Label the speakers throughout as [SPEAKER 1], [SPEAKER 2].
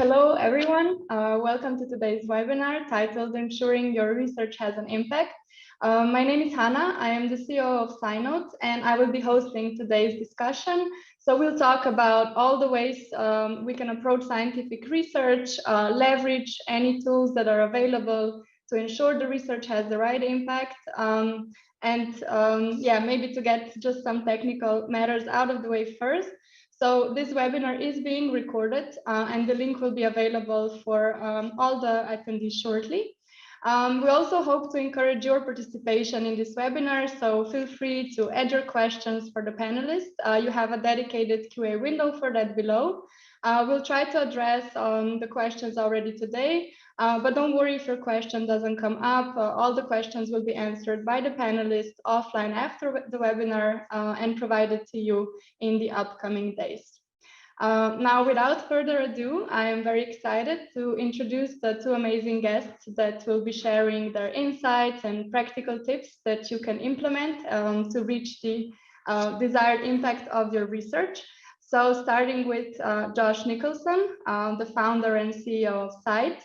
[SPEAKER 1] hello everyone. Welcome to today's webinar titled Ensuring Your Research Has an Impact. My name is Hana. I am the CEO of SciNote, and I will be hosting today's discussion. So we'll talk about all the ways we can approach scientific research, leverage any tools that are available to ensure the research has the right impact, maybe to get just some technical matters out of the way first. So this webinar is being recorded and the link will be available for all the attendees shortly. We also hope to encourage your participation in this webinar, so feel free to add your questions for the panelists. You have a dedicated QA window for that below. We'll try to address the questions already today, but don't worry if your question doesn't come up. All the questions will be answered by the panelists offline after the webinar and provided to you in the upcoming days. Now, without further ado, I am very excited to introduce the two amazing guests that will be sharing their insights and practical tips that you can implement to reach the desired impact of your research. So starting with Josh Nicholson, the founder and CEO of scite.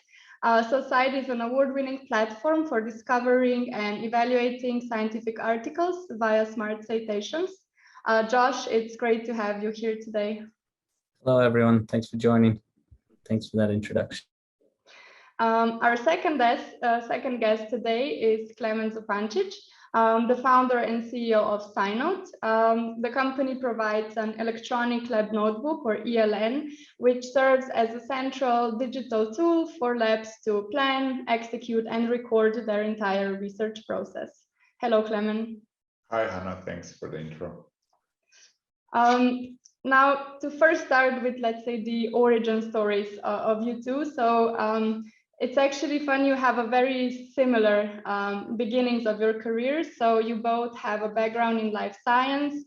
[SPEAKER 1] So scite is an award-winning platform for discovering and evaluating scientific articles via smart citations. Josh, it's great to have you here today.
[SPEAKER 2] Hello, everyone. Thanks for joining. Thanks for that introduction.
[SPEAKER 1] Our second guest today is Klemen Zupancic, the founder and CEO of SciNote. The company provides an electronic lab notebook, or ELN, which serves as a central digital tool for labs to plan, execute, and record their entire research process. Hello, Klemen.
[SPEAKER 3] Hi, Hannah. Thanks for the intro.
[SPEAKER 1] Now, to first start with, let's say, the origin stories of you two. So it's actually fun. You have a very similar beginnings of your careers. So you both have a background in life science.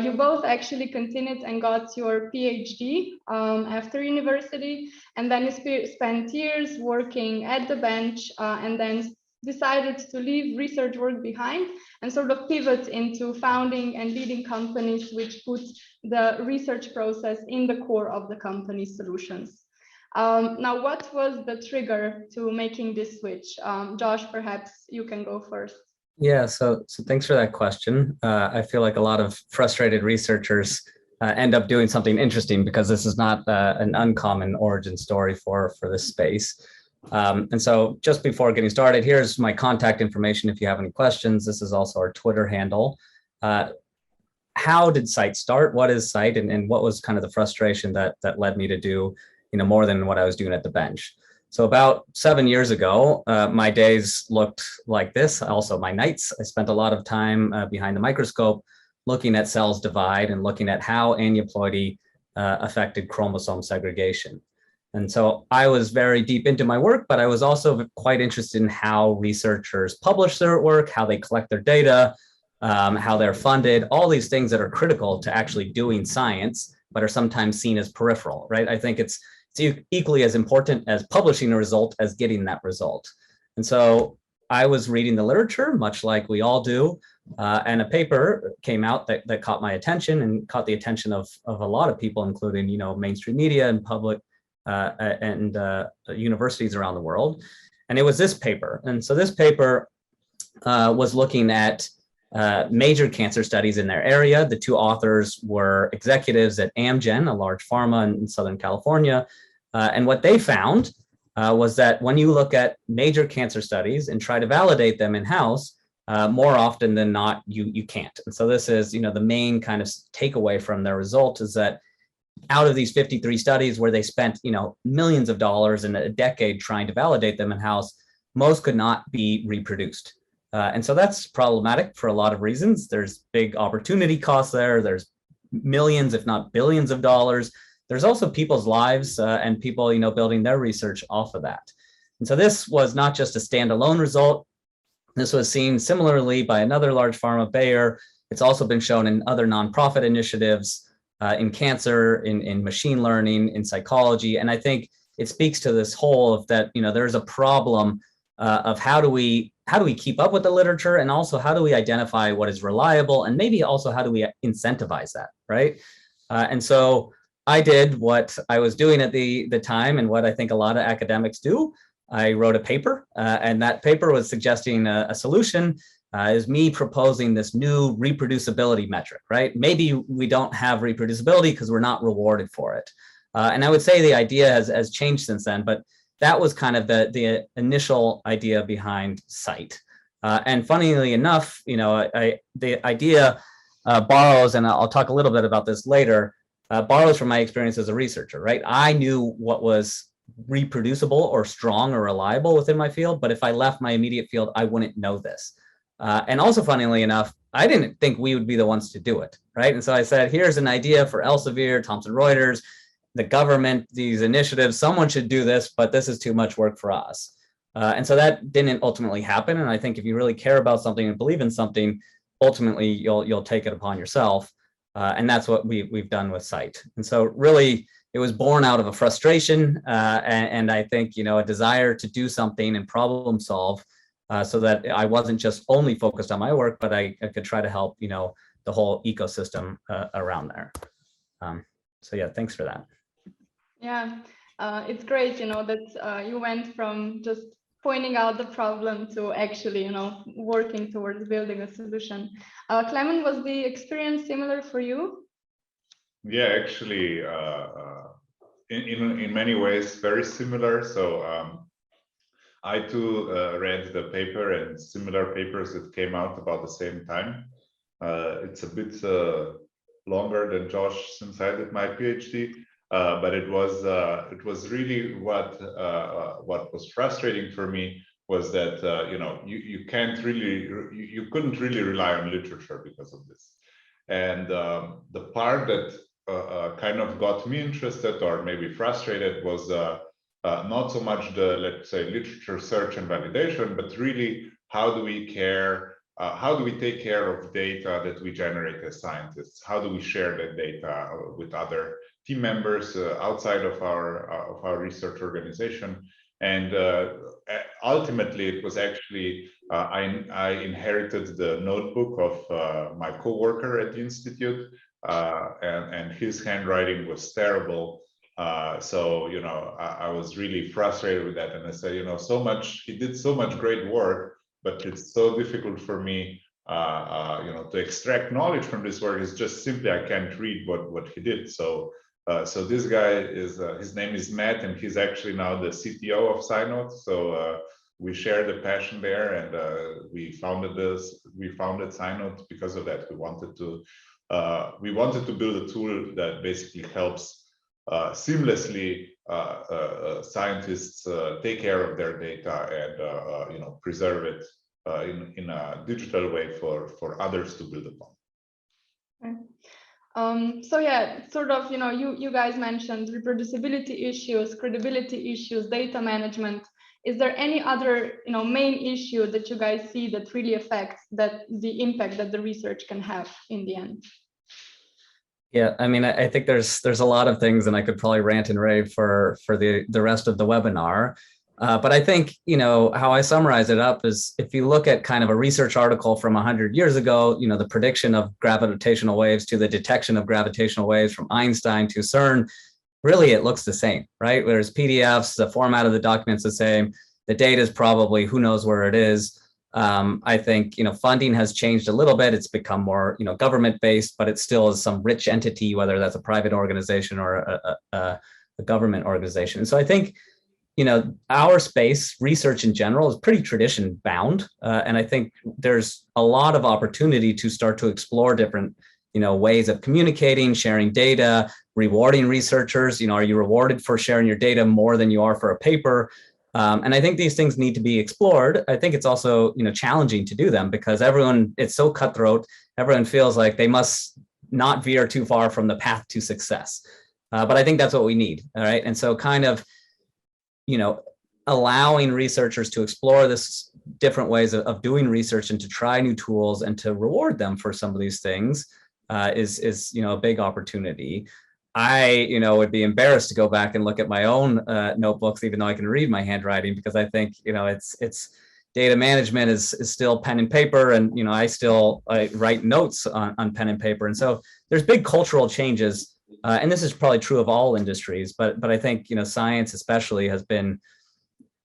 [SPEAKER 1] You both actually continued and got your PhD after university. And then you spent years working at the bench and then decided to leave research work behind and sort of pivot into founding and leading companies which put the research process in the core of the company's solutions. Now, what was the trigger to making this switch? Josh, perhaps you can go first.
[SPEAKER 2] Yeah, so thanks for that question. I feel like a lot of frustrated researchers end up doing something interesting because this is not an uncommon origin story for this space. And so just before getting started, here's my contact information if you have any questions. This is also our Twitter handle. How did scite start? What is scite? And what was kind of the frustration that led me to do more than what I was doing at the bench? So about 7 years ago, my days looked like this. Also my nights. I spent a lot of time behind the microscope looking at cells divide and looking at how aneuploidy affected chromosome segregation. And so I was very deep into my work, but I was also quite interested in how researchers publish their work, how they collect their data, how they're funded, all these things that are critical to actually doing science, but are sometimes seen as peripheral, right? I think it's equally as important as publishing a result as getting that result. And so I was reading the literature, much like we all do, and a paper came out that caught my attention and caught the attention of a lot of people, including mainstream media and public and universities around the world. And it was this paper. And so this paper was looking at major cancer studies in their area. The two authors were executives at Amgen, a large pharma in Southern California. And what they found was that when you look at major cancer studies and try to validate them in-house, more often than not, you can't. And so this is, the main kind of takeaway from their result is that out of these 53 studies where they spent, millions of dollars in a decade trying to validate them in-house, most could not be reproduced. And so that's problematic for a lot of reasons. There's big opportunity costs there. There's millions, if not billions of dollars. There's also people's lives and people, building their research off of that. And so this was not just a standalone result. This was seen similarly by another large pharma, Bayer. It's also been shown in other nonprofit initiatives, in cancer, in machine learning, in psychology. And I think it speaks to this whole of that, there's a problem of how do we keep up with the literature, and also how do we identify what is reliable, and maybe also how do we incentivize that, right? And so I did what I was doing at the time and what I think a lot of academics do. I wrote a paper, and that paper was suggesting a solution. Is me proposing this new reproducibility metric, right? Maybe we don't have reproducibility because we're not rewarded for it. And I would say the idea has changed since then, but that was kind of the initial idea behind scite. And funnily enough, the idea borrows, and I'll talk a little bit about this later, borrows from my experience as a researcher, right? I knew what was reproducible or strong or reliable within my field, but if I left my immediate field, I wouldn't know this. And also, funnily enough, I didn't think we would be the ones to do it, right? And so I said, here's an idea for Elsevier, Thomson Reuters, the government, these initiatives, someone should do this, but this is too much work for us. And so that didn't ultimately happen. And I think if you really care about something and believe in something, ultimately you'll take it upon yourself. And that's what we've done with scite. And so really, it was born out of a frustration and I think, a desire to do something and problem solve so that I wasn't just only focused on my work, but I could try to help, the whole ecosystem around there. So yeah, thanks for that.
[SPEAKER 1] Yeah, it's great, that you went from just pointing out the problem to actually, working towards building a solution. Klemen, was the experience similar for you?
[SPEAKER 3] Yeah, actually, in many ways, very similar. So I too read the paper and similar papers that came out about the same time. It's a bit longer than Josh since I did my PhD, but it was really what was frustrating for me was that you can't really you couldn't really rely on literature because of this, and the part that kind of got me interested or maybe frustrated was not so much the, let's say, literature search and validation, but really how do we take care of data that we generate as scientists? How do we share that data with other team members outside of our research organization? And ultimately, it was actually I inherited the notebook of my coworker at the institute, and his handwriting was terrible. So I was really frustrated with that, and I said, he did so much great work, but it's so difficult for me, to extract knowledge from this work. It's just simply I can't read what he did. So this guy is his name is Matt, and he's actually now the CTO of SciNote. So we share the passion there, and we founded SciNote because of that. We wanted to build a tool that basically helps seamlessly scientists take care of their data and preserve it in a digital way for others to build upon.
[SPEAKER 1] So yeah, sort of, you guys mentioned reproducibility issues, credibility issues, data management. Is there any other, main issue that you guys see that really affects the impact that the research can have in the end?
[SPEAKER 2] Yeah, I mean, I think there's a lot of things, and I could probably rant and rave for the rest of the webinar. But I think, how I summarize it up is if you look at kind of a research article from 100 years ago, the prediction of gravitational waves to the detection of gravitational waves from Einstein to CERN, really it looks the same, right? Whereas PDFs, the format of the document's the same. The data is probably, who knows where it is. I think, funding has changed a little bit. It's become more, government-based, but it still is some rich entity, whether that's a private organization or a government organization. And so I think, our space, research in general, is pretty tradition bound. And I think there's a lot of opportunity to start to explore different, ways of communicating, sharing data, rewarding researchers. Are you rewarded for sharing your data more than you are for a paper? And I think these things need to be explored. I think it's also, challenging to do them because it's so cutthroat. Everyone feels like they must not veer too far from the path to success. But I think that's what we need. All right. And so kind of, allowing researchers to explore this different ways of doing research and to try new tools and to reward them for some of these things is a big opportunity. I, would be embarrassed to go back and look at my own notebooks, even though I can read my handwriting, because I think, it's data management is still pen and paper. And, I write notes on pen and paper. And so there's big cultural changes And this is probably true of all industries, but I think, science especially has been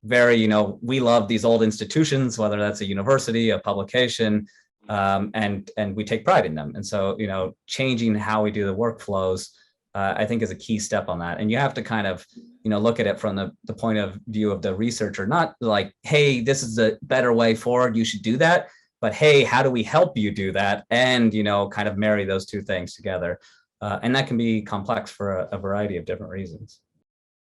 [SPEAKER 2] very, we love these old institutions, whether that's a university, a publication, and we take pride in them. And so, changing how we do the workflows, I think is a key step on that. And you have to kind of, look at it from the point of view of the researcher, not like, hey, this is a better way forward, you should do that, but hey, how do we help you do that? And, kind of marry those two things together. And that can be complex for a variety of different reasons.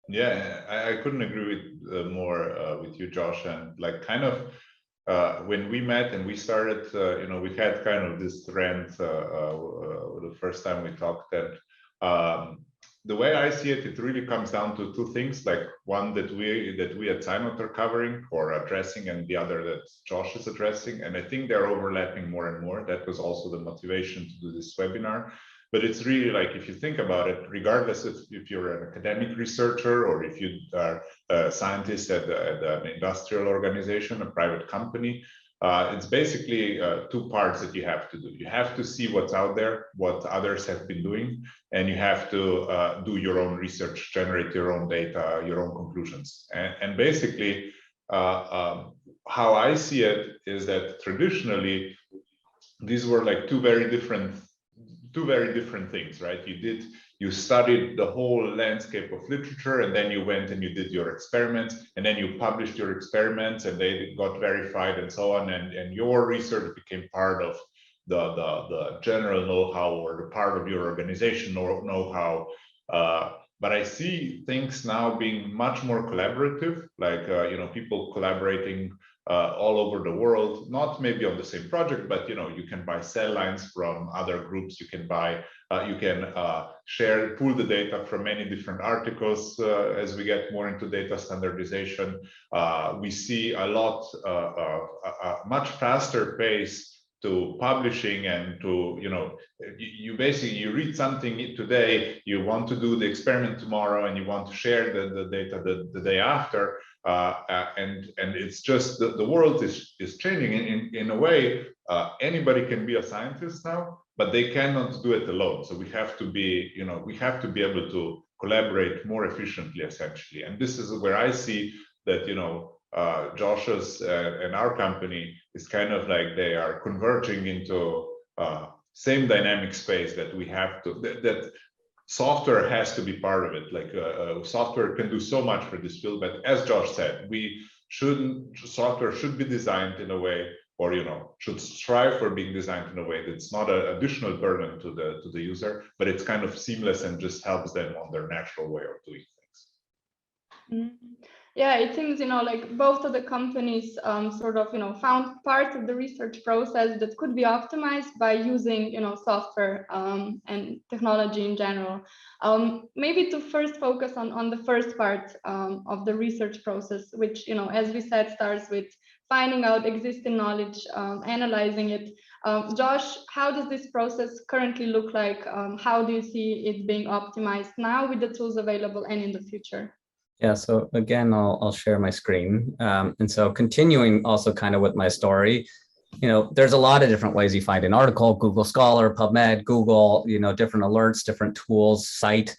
[SPEAKER 3] Yeah, I couldn't agree with more with you, Josh. And like kind of when we met and we started, we had kind of this trend the first time we talked. And the way I see it, it really comes down to two things. Like one that we at SciNote are covering or addressing, and the other that Josh is addressing. And I think they're overlapping more and more. That was also the motivation to do this webinar. But it's really like, if you think about it, regardless if you're an academic researcher or if you are a scientist at an industrial organization, a private company, it's basically two parts that you have to do. You have to see what's out there, what others have been doing, and you have to do your own research, generate your own data, your own conclusions. And basically, how I see it is that traditionally, these were like two very different things, right? You studied the whole landscape of literature, and then you went and you did your experiments, and then you published your experiments, and they got verified and so on, and your research became part of the general know-how or the part of your organization know-how. But I see things now being much more collaborative, like people collaborating all over the world, not maybe on the same project, but you can buy cell lines from other groups. You can buy, you can pool the data from many different articles. As we get more into data standardization, we see a much faster pace to publishing and to, you basically, you read something today, you want to do the experiment tomorrow, and you want to share the data the day after. And it's just the world is changing in a way. Anybody can be a scientist now, but they cannot do it alone. So we have to be, we have to be able to collaborate more efficiently, essentially. And this is where I see that, Josh's and our company is kind of like they are converging into same dynamic space that we have to, that software has to be part of it. Like software can do so much for this field, but as Josh said, software should be designed in a way, or should strive for being designed in a way that's not an additional burden to the user, but it's kind of seamless and just helps them on their natural way of doing things.
[SPEAKER 1] Yeah, it seems, like both of the companies sort of, found part of the research process that could be optimized by using, software and technology in general. Maybe to first focus on the first part of the research process, which, as we said, starts with finding out existing knowledge, analyzing it. Josh, how does this process currently look like? How do you see it being optimized now with the tools available and in the future?
[SPEAKER 2] Yeah, so again, I'll share my screen. And so continuing also kind of with my story, there's a lot of different ways you find an article: Google Scholar, PubMed, Google, different alerts, different tools, scite.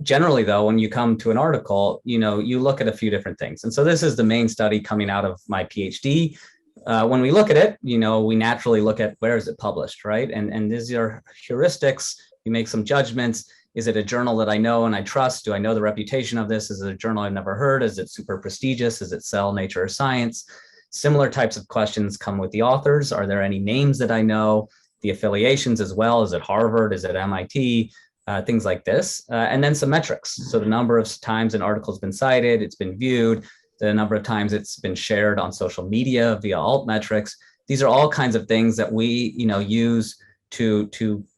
[SPEAKER 2] Generally though, when you come to an article, you look at a few different things. And so this is the main study coming out of my PhD. When we look at it, we naturally look at where is it published, right? And these are heuristics. You make some judgments. Is it a journal that I know and I trust? Do I know the reputation of this? Is it a journal I've never heard? Is it super prestigious? Is it Cell, Nature, or Science? Similar types of questions come with the authors. Are there any names that I know? The affiliations as well. Is it Harvard? Is it MIT? Things like this. And then some metrics. So the number of times an article has been cited, it's been viewed, the number of times it's been shared on social media via alt metrics. These are all kinds of things that we use to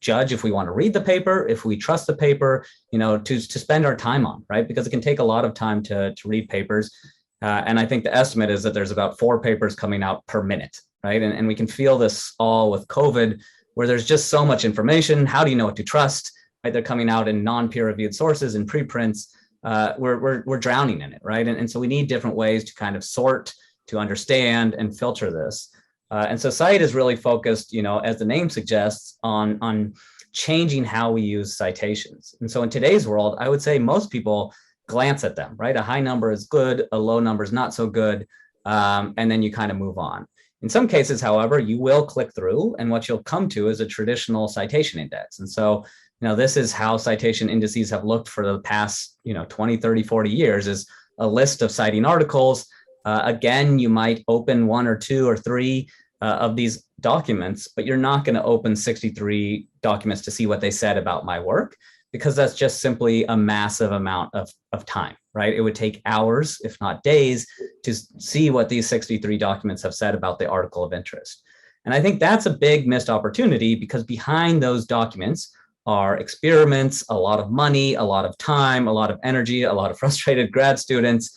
[SPEAKER 2] judge if we want to read the paper, if we trust the paper, to spend our time on, right? Because it can take a lot of time to read papers. And I think the estimate is that there's about 4 papers coming out per minute, right? And we can feel this all with COVID, where there's just so much information. How do you know what to trust, right? They're coming out in non-peer reviewed sources and preprints. We're drowning in it, right? And so we need different ways to kind of sort, to understand and filter this. And so scite is really focused, as the name suggests, on changing how we use citations. And so in today's world, I would say most people glance at them, right? A high number is good, a low number is not so good, and then you kind of move on. In some cases, however, you will click through, and what you'll come to is a traditional citation index. And so, this is how citation indices have looked for the past, 20, 30, 40 years, is a list of citing articles. Again, you might open 1 or 2 or 3 of these documents, but you're not going to open 63 documents to see what they said about my work, because that's just simply a massive amount of time, right? It would take hours, if not days, to see what these 63 documents have said about the article of interest. And I think that's a big missed opportunity, because behind those documents are experiments, a lot of money, a lot of time, a lot of energy, a lot of frustrated grad students.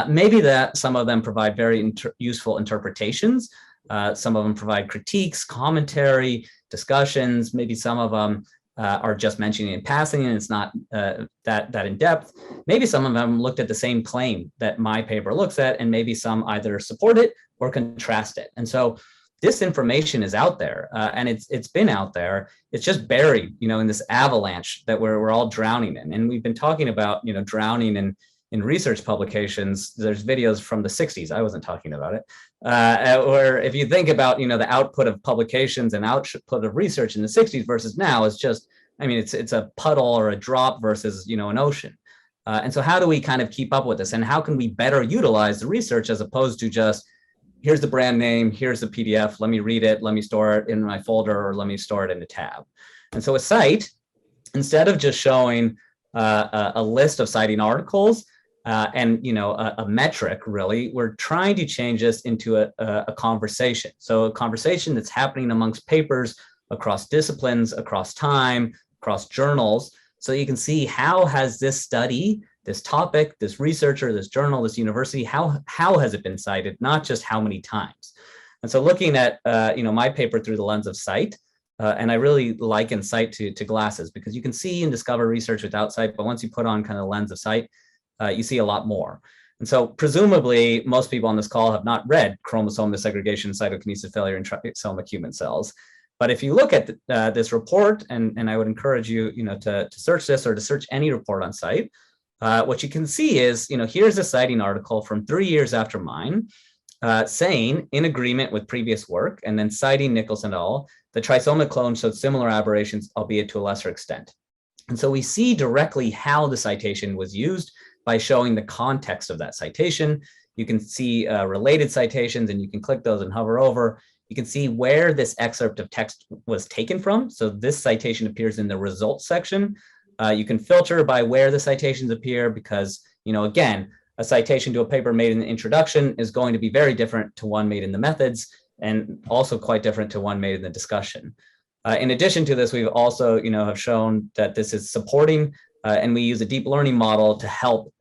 [SPEAKER 2] Maybe that some of them provide very useful interpretations. Some of them provide critiques, commentary, discussions. Maybe some of them are just mentioning in passing, and it's not that in depth. Maybe some of them looked at the same claim that my paper looks at, and maybe some either support it or contrast it. And so this information is out there, and it's been out there. It's just buried, in this avalanche that we're all drowning in. And we've been talking about, drowning in research publications. There's videos from the 60s. I wasn't talking about it. Where if you think about, the output of publications and output of research in the 60s versus now, it's just, it's a puddle or a drop versus, an ocean. And so how do we kind of keep up with this? And how can we better utilize the research, as opposed to just, here's the brand name, here's the PDF, let me read it, let me store it in my folder, or let me store it in a tab. And so with Scite, instead of just showing a list of citing articles, and a metric, really, we're trying to change this into a conversation. So a conversation that's happening amongst papers, across disciplines, across time, across journals. So you can see, how has this study, this topic, this researcher, this journal, this university, how has it been cited, not just how many times. And so looking at my paper through the lens of Scite, and I really liken Scite to glasses, because you can see and discover research without Scite, but once you put on kind of the lens of Scite, you see a lot more. And so presumably most people on this call have not read Chromosome Desegregation, Cytokinesis Failure in Trisomic Human Cells. But if you look at this report, and I would encourage you, to search this, or to search any report on Scite, what you can see is, here's a citing article from 3 years after mine, saying, in agreement with previous work, and then citing Nicholson et al., the trisomic clone showed similar aberrations, albeit to a lesser extent. And so we see directly how the citation was used by showing the context of that citation. You can see related citations, and you can click those and hover over. You can see where this excerpt of text was taken from. So this citation appears in the results section. You can filter by where the citations appear, because, again, a citation to a paper made in the introduction is going to be very different to one made in the methods, and also quite different to one made in the discussion. In addition to this, we've also, have shown that this is supporting, and we use a deep learning model to help,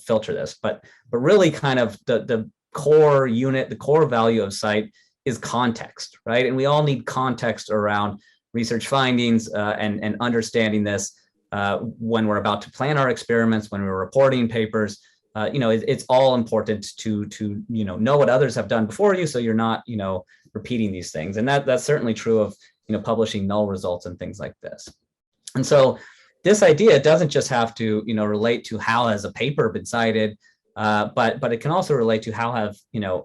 [SPEAKER 2] filter this. But really, kind of the core unit, the core value of Scite is context, right? And we all need context around research findings and understanding this when we're about to plan our experiments, when we're reporting papers. It's all important to know what others have done before you, so you're not repeating these things. And that's certainly true of publishing null results and things like this. And so this idea doesn't just have to relate to how has a paper been cited, but it can also relate to how have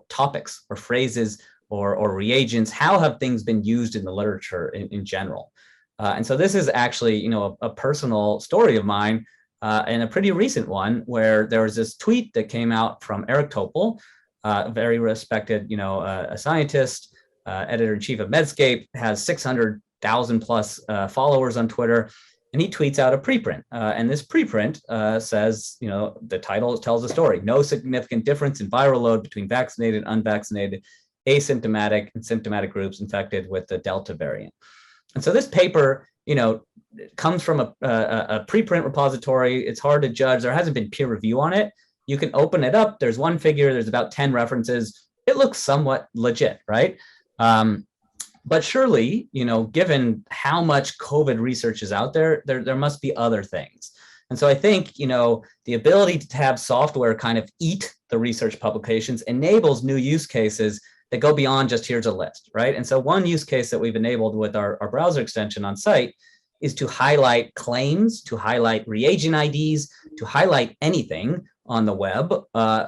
[SPEAKER 2] topics or phrases or reagents, how have things been used in the literature in general. And so this is actually a personal story of mine, and a pretty recent one, where there was this tweet that came out from Eric Topol, a very respected a scientist, editor-in-chief of Medscape, has 600,000 plus followers on Twitter. And he tweets out a preprint, and this preprint says, the title tells the story: no significant difference in viral load between vaccinated, unvaccinated, asymptomatic, and symptomatic groups infected with the Delta variant. And so this paper, comes from a preprint repository. It's hard to judge. There hasn't been peer review on it. You can open it up. There's one figure. There's about 10 references. It looks somewhat legit, right? But surely, given how much COVID research is out there, there must be other things. And so I think, the ability to have software kind of eat the research publications enables new use cases that go beyond just here's a list, right? And so one use case that we've enabled with our browser extension on Scite is to highlight claims, to highlight reagent IDs, to highlight anything on the web,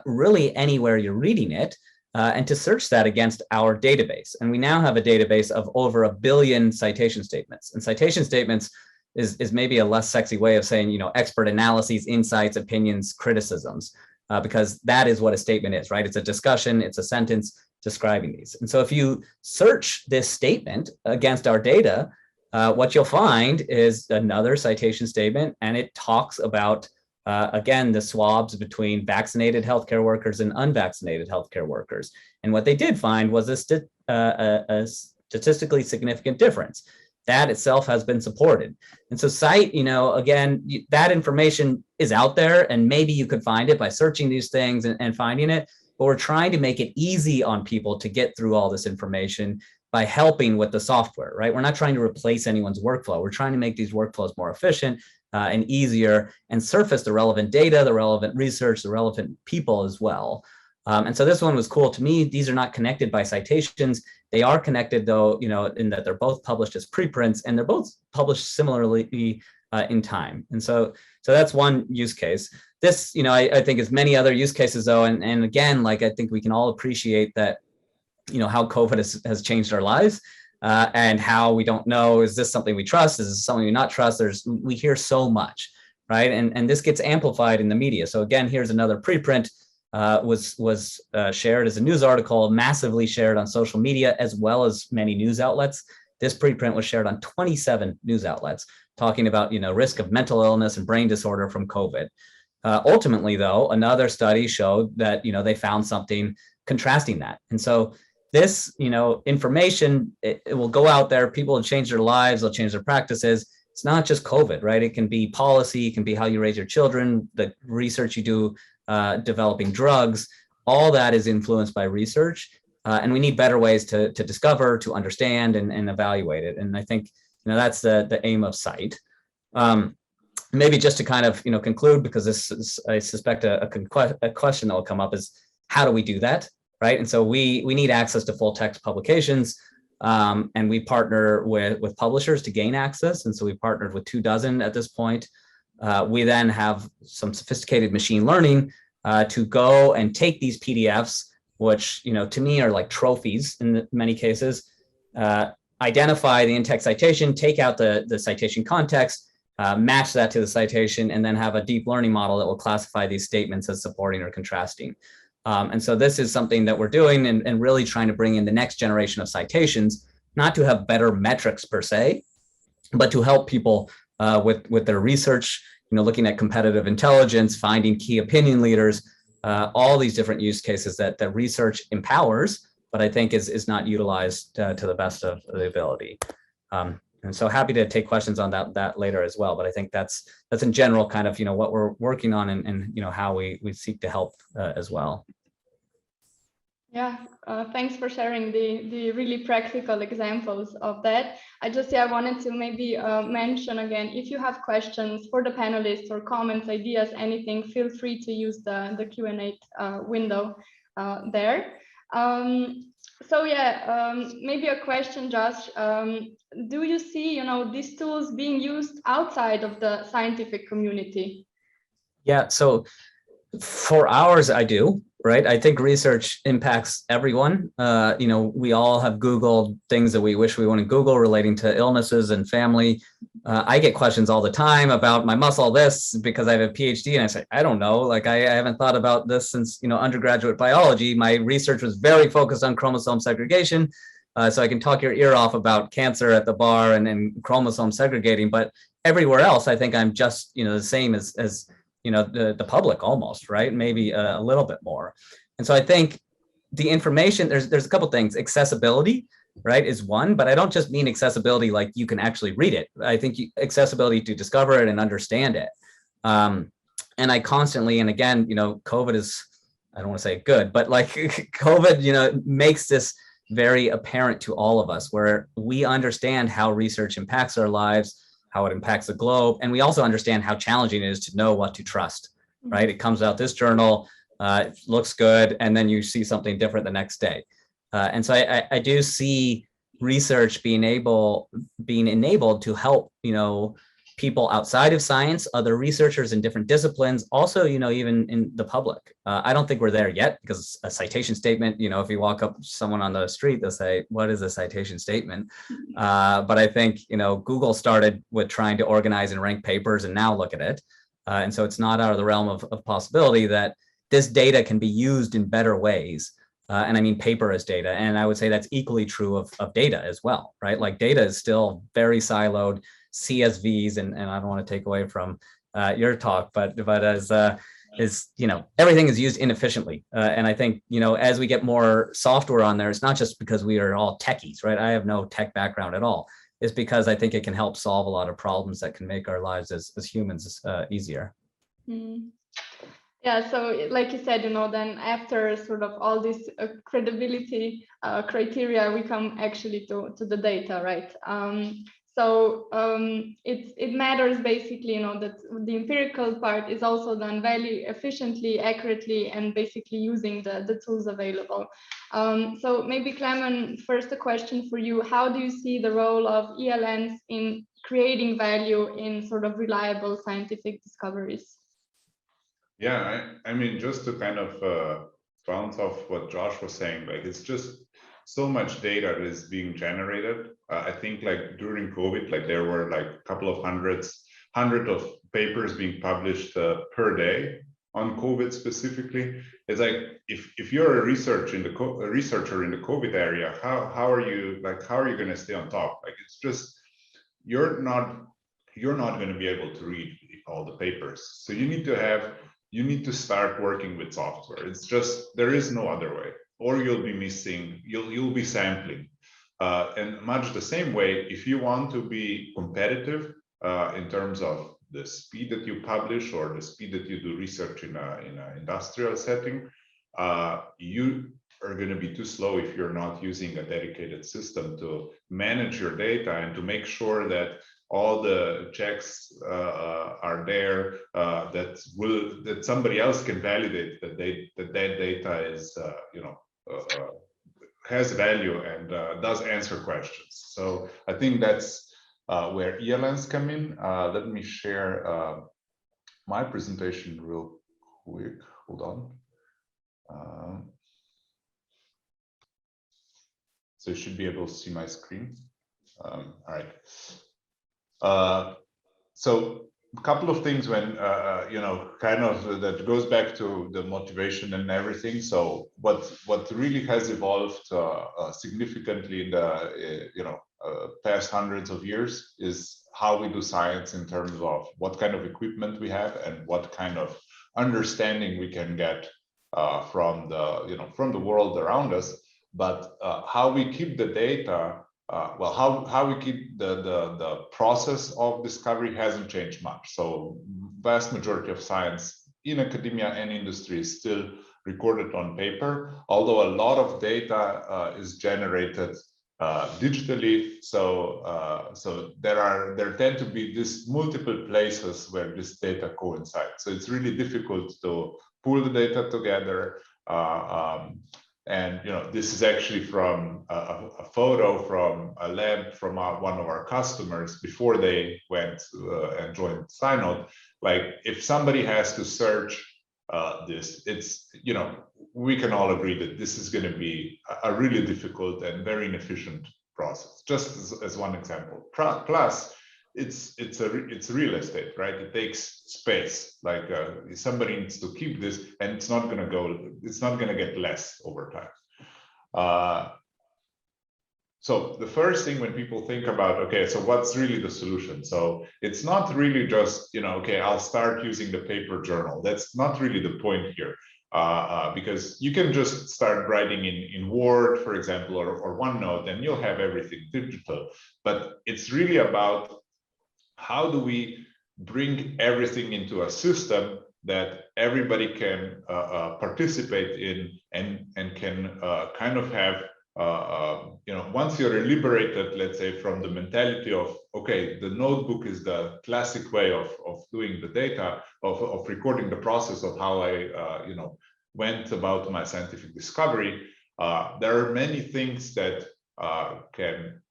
[SPEAKER 2] really anywhere you're reading it, and to search that against our database. And we now have a database of over 1 billion citation statements. And citation statements is maybe a less sexy way of saying, expert analyses, insights, opinions, criticisms, because that is what a statement is, right? It's a discussion, it's a sentence describing these. And so if you search this statement against our data, what you'll find is another citation statement, and it talks about, again, the swabs between vaccinated healthcare workers and unvaccinated healthcare workers. And what they did find was a statistically significant difference. That itself has been supported. And so scite, again, that information is out there, and maybe you could find it by searching these things and finding it, but we're trying to make it easy on people to get through all this information by helping with the software, right? We're not trying to replace anyone's workflow. We're trying to make these workflows more efficient and easier, and surface the relevant data, the relevant research, the relevant people as well. And so this one was cool to me. These are not connected by citations. They are connected though, in that they're both published as preprints, and they're both published similarly in time. And so that's one use case. This, I think is many other use cases though. And again, I think we can all appreciate that, how COVID has changed our lives, and how we don't know, is this something we trust? Is this something we not trust? We hear so much, right? And this gets amplified in the media. So again, here's another preprint. Was shared as a news article, massively shared on social media, as well as many news outlets. This preprint was shared on 27 news outlets, talking about risk of mental illness and brain disorder from COVID. Ultimately, though, another study showed that they found something contrasting that. And so this information, it will go out there. People will change their lives, they'll change their practices. It's not just COVID, right? It can be policy, it can be how you raise your children, the research you do, developing drugs. All that is influenced by research, and we need better ways to discover, to understand, and evaluate it. And I think that's the aim of scite. Maybe just to kind of conclude, because this is, I suspect, a question that will come up, is how do we do that, right? And so we need access to full text publications, and we partner with publishers to gain access. And so we partnered with 24 at this point. We then have some sophisticated machine learning to go and take these PDFs, which to me are like trophies in many cases, identify the in-text citation, take out the citation context, match that to the citation, and then have a deep learning model that will classify these statements as supporting or contrasting. And so this is something that we're doing and really trying to bring in the next generation of citations, not to have better metrics per se, but to help people with their research, looking at competitive intelligence, finding key opinion leaders, all these different use cases that research empowers, but I think is not utilized to the best of the ability. And so happy to take questions on that later as well. But I think that's in general kind of what we're working on and how we seek to help as well.
[SPEAKER 1] Yeah, thanks for sharing the really practical examples of that. I wanted to maybe mention again, if you have questions for the panelists or comments, ideas, anything, feel free to use the Q&A window there. So yeah, maybe a question, Josh. Do you see these tools being used outside of the scientific community?
[SPEAKER 2] Yeah, so for ours, I do. Right. I think research impacts everyone. We all have Googled things that we wish we wouldn't Google relating to illnesses and family. I get questions all the time about my muscle this because I have a PhD, and I say, I don't know, I haven't thought about this since, undergraduate biology. My research was very focused on chromosome segregation. So I can talk your ear off about cancer at the bar and chromosome segregating, but everywhere else, I think I'm just, the same as the public almost, right? Maybe a little bit more. And so I think the information, there's a couple things. Accessibility, right, is one, but I don't just mean accessibility like you can actually read it. I think accessibility to discover it and understand it. And I constantly, and again, COVID is, I don't want to say good, but COVID, makes this very apparent to all of us, where we understand how research impacts our lives, how it impacts the globe. And we also understand how challenging it is to know what to trust, right? It comes out this journal, it looks good, and then you see something different the next day. And so I do see research being enabled to help, people outside of science, other researchers in different disciplines, also, even in the public. I don't think we're there yet, because a citation statement, if you walk up to someone on the street, they'll say, what is a citation statement? But I think, Google started with trying to organize and rank papers, and now look at it. And so it's not out of the realm of possibility that this data can be used in better ways. And I mean paper as data. And I would say that's equally true of data as well, right? Like data is still very siloed. CSVs, and I don't want to take away from your talk, but as everything is used inefficiently. And I think, as we get more software on there, it's not just because we are all techies, right? I have no tech background at all. It's because I think it can help solve a lot of problems that can make our lives as humans easier.
[SPEAKER 1] Mm. Yeah, so like you said, then after sort of all this credibility criteria, we come actually to the data, right? So it matters basically, that the empirical part is also done very efficiently, accurately, and basically using the tools available. So maybe Klemen, first a question for you. How do you see the role of ELNs in creating value in sort of reliable scientific discoveries?
[SPEAKER 3] Yeah, I mean, just to kind of bounce off what Josh was saying, like it's just so much data that is being generated. I think like during COVID, like there were like a couple of hundred of papers being published per day on COVID specifically. It's like if you're a researcher in the COVID area, how are you going to stay on top? Like it's just you're not going to be able to read all the papers. So you need to start working with software. It's just there is no other way. Or you'll be missing, you'll be sampling. And much the same way, if you want to be competitive in terms of the speed that you publish or the speed that you do research in an industrial setting, you are going to be too slow if you're not using a dedicated system to manage your data and to make sure that all the checks are there, that somebody else can validate that that data is has value and does answer questions. So I think that's where ELNs come in. Let me share my presentation real quick. Hold on. So you should be able to see my screen. All right. So a couple of things when kind of that goes back to the motivation and everything. So what really has evolved significantly in the past hundreds of years is how we do science in terms of what kind of equipment we have and what kind of understanding we can get from the world around us, but how we keep the data. How we keep the process of discovery hasn't changed much. So vast majority of science in academia and industry is still recorded on paper, although a lot of data is generated digitally. So there tend to be these multiple places where this data coincides. So it's really difficult to pull the data together. And this is actually from a photo from a lab from one of our customers before they went and joined SciNote. Like if somebody has to search this, it's we can all agree that this is going to be a really difficult and very inefficient process. Just as one example. Plus, it's real estate, right? It takes space. Like somebody needs to keep this, and it's not going to get less over time. So the first thing when people think about, okay, so what's really the solution? So it's not really just okay, I'll start using the paper journal. That's not really the point here, because you can just start writing in Word, for example, or OneNote, and you'll have everything digital. But it's really about how do we bring everything into a system that everybody can participate in and can kind of have, once you're liberated, let's say, from the mentality of, okay, the notebook is the classic way of doing the data, of recording the process of how I, went about my scientific discovery. There are many things that can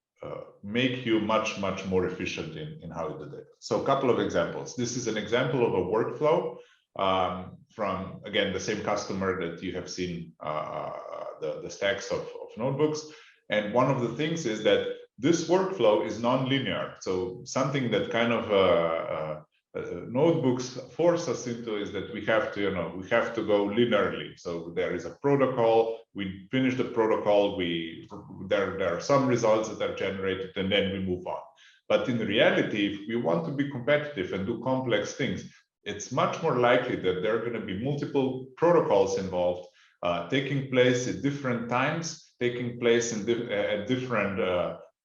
[SPEAKER 3] make you much more efficient in how you do that. So a couple of examples. This is an example of a workflow from, again, the same customer that you have seen the stacks of notebooks. And one of the things is that this workflow is non-linear. So something that kind of notebooks force us into is that we have to, we have to go linearly. So there is a protocol, we finish the protocol, there are some results that are generated, and then we move on. But in reality, if we want to be competitive and do complex things, it's much more likely that there are going to be multiple protocols involved, taking place at different times, taking place at different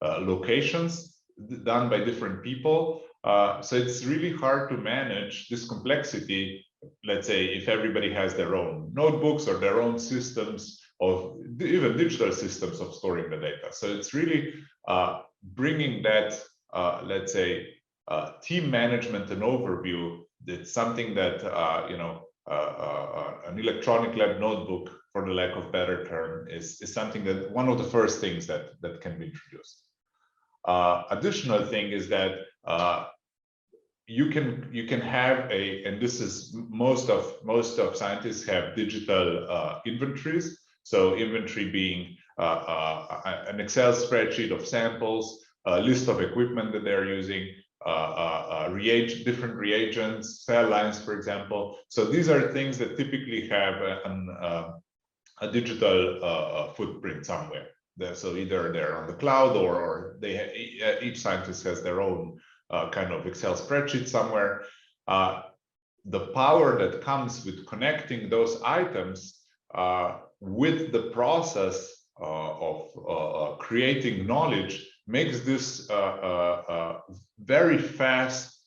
[SPEAKER 3] locations, done by different people. So it's really hard to manage this complexity, let's say, if everybody has their own notebooks or their own systems of even digital systems of storing the data. So it's really bringing that, let's say, team management and overview. It's something that, an electronic lab notebook, for the lack of better term, is something that one of the first things that can be introduced. Additional thing is that you can have and this is most of scientists have digital inventories. So inventory being an Excel spreadsheet of samples, a list of equipment that they're using, different reagents, cell lines, for example. So these are things that typically have a digital footprint somewhere. So either they're on the cloud or each scientist has their own kind of Excel spreadsheet somewhere. The power that comes with connecting those items with the process of creating knowledge makes this a very fast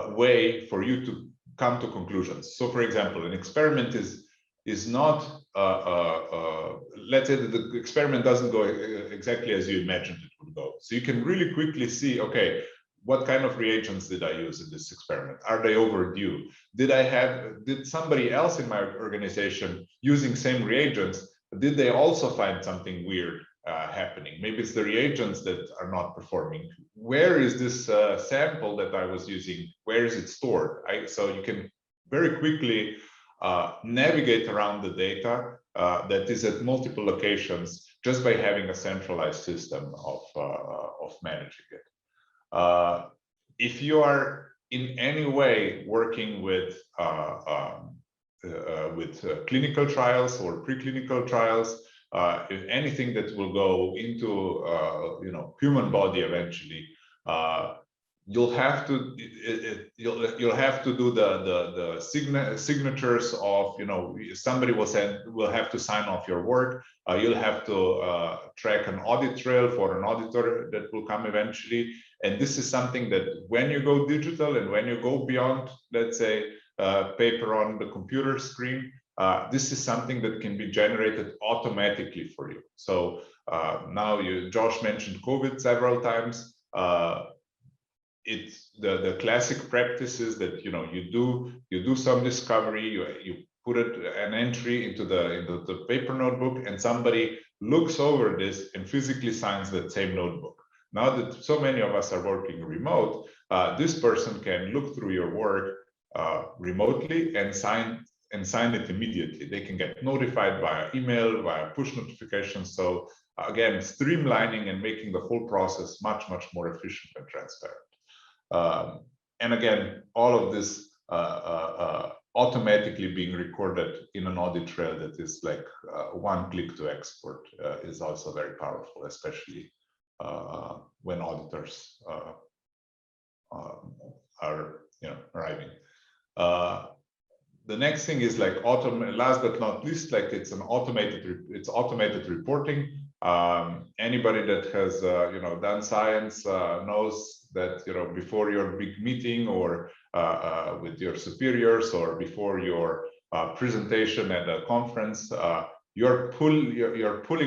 [SPEAKER 3] way for you to come to conclusions. So, for example, an experiment is not, let's say that the experiment doesn't go exactly as you imagined it would go. So you can really quickly see, okay, what kind of reagents did I use in this experiment? Are they overdue? Did somebody else in my organization using same reagents, did they also find something weird happening? Maybe it's the reagents that are not performing. Where is this sample that I was using? Where is it stored? So you can very quickly navigate around the data that is at multiple locations just by having a centralized system of managing it. If you are in any way working with clinical trials or preclinical trials, if anything that will go into human body eventually, you'll have to do the signatures of, somebody will have to sign off your work. You'll have to track an audit trail for an auditor that will come eventually. And this is something that when you go digital and when you go beyond, let's say, paper on the computer screen, this is something that can be generated automatically for you. So now Josh mentioned COVID several times. It's the classic practices that you do some discovery, you put an entry into the paper notebook, and somebody looks over this and physically signs that same notebook. Now that so many of us are working remote, this person can look through your work remotely and sign it immediately. They can get notified via email, via push notifications. So again, streamlining and making the whole process much more efficient and transparent. And again, all of this automatically being recorded in an audit trail that is like one click to export is also very powerful, especially when auditors are arriving. The next thing is like last but not least, like it's automated reporting. Anybody that has done science knows that before your big meeting or with your superiors or before your presentation at a conference, you're pulling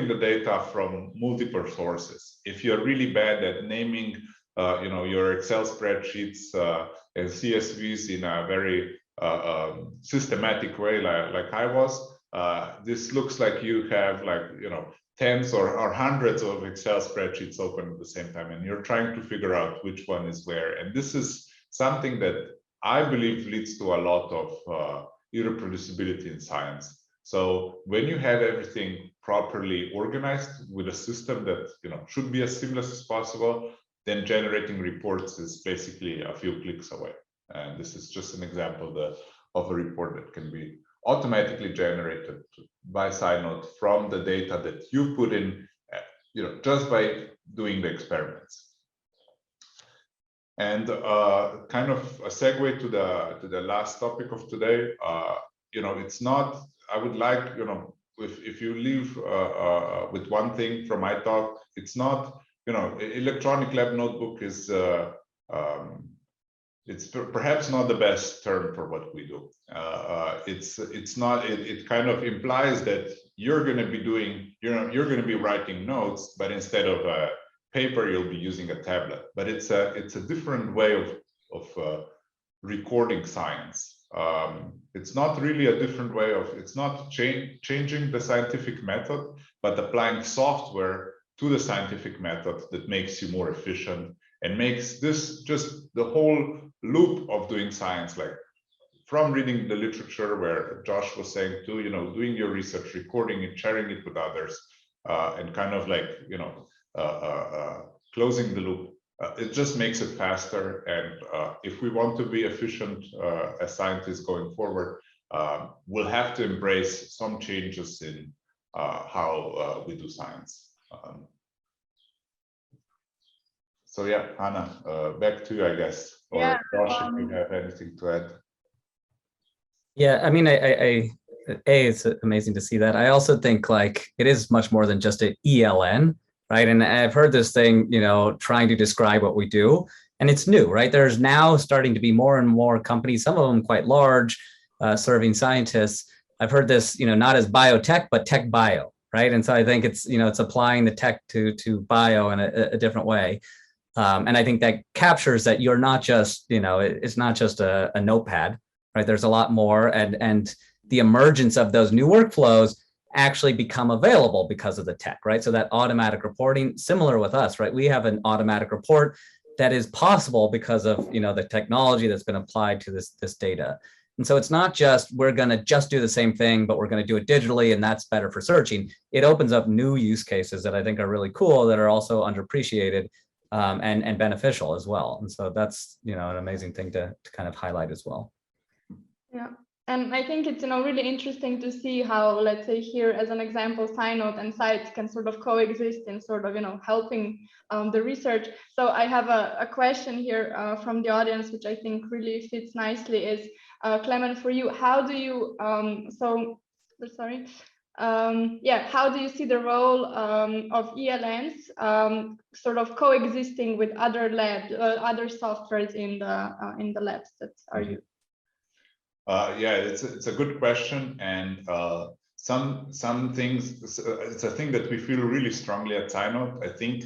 [SPEAKER 3] the data from multiple sources. If you're really bad at naming your Excel spreadsheets and CSVs in a very systematic way, like I was, this looks like you have tens or hundreds of Excel spreadsheets open at the same time, and you're trying to figure out which one is where. And this is something that I believe leads to a lot of irreproducibility in science. So when you have everything properly organized with a system that should be as seamless as possible, then generating reports is basically a few clicks away. And this is just an example of a report that can be automatically generated by SciNote from the data that you put in, just by doing the experiments. And kind of a segue to the last topic of today. It's not. I would like, if you leave with one thing from my talk, it's not. Electronic lab notebook is. It's perhaps not the best term for what we do. It's not. It kind of implies that you're going to be doing. You're going to be writing notes, but instead of paper, you'll be using a tablet. But it's a different way of recording science. It's not really a different way of. It's not changing the scientific method, but applying software to the scientific method that makes you more efficient and makes this just the whole loop of doing science, like from reading the literature, where Josh was saying, to doing your research, recording it, sharing it with others, and kind of like closing the loop. It just makes it faster. And if we want to be efficient as scientists going forward, we'll have to embrace some changes in how we do science. So yeah, Hana, back to you, I guess. Or
[SPEAKER 1] Yeah,
[SPEAKER 3] Josh, if you have anything to add.
[SPEAKER 2] Yeah, I mean, it's amazing to see that. I also think like it is much more than just an ELN, right? And I've heard this thing, trying to describe what we do, and it's new, right? There's now starting to be more and more companies, some of them quite large, serving scientists. I've heard this, not as biotech, but tech bio, right? And so I think it's, it's applying the tech to bio in a different way. And I think that captures that you're not just, it's not just a notepad, right? There's a lot more, and the emergence of those new workflows actually become available because of the tech, right? So that automatic reporting, similar with us, right? We have an automatic report that is possible because of, the technology that's been applied to this data. And so it's not just, we're going to just do the same thing, but we're going to do it digitally, and that's better for searching. It opens up new use cases that I think are really cool, that are also underappreciated, and beneficial as well. And so that's, an amazing thing to kind of highlight as well.
[SPEAKER 1] Yeah. And I think it's really interesting to see how, let's say here as an example, SciNote and scite can sort of coexist in sort of helping the research. So I have a question here from the audience, which I think really fits nicely. Is Klemen, for you, how do you how do you see the role of ELNs sort of coexisting with other other softwares in the labs that are used?
[SPEAKER 3] Yeah, it's a good question, and some things. It's a thing that we feel really strongly at SciNote. I think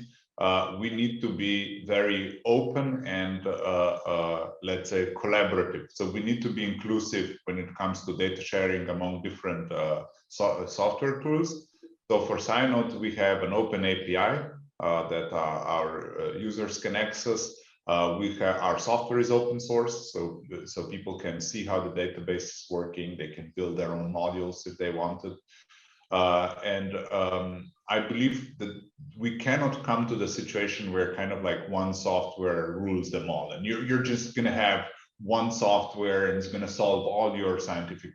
[SPEAKER 3] we need to be very open and let's say collaborative. So we need to be inclusive when it comes to data sharing among different software tools. So for SciNote, we have an open API that our users can access. Our software is open source, so people can see how the database is working. They can build their own modules if they wanted. And I believe that we cannot come to the situation where kind of like one software rules them all, and you're just going to have one software and it's going to solve all your scientific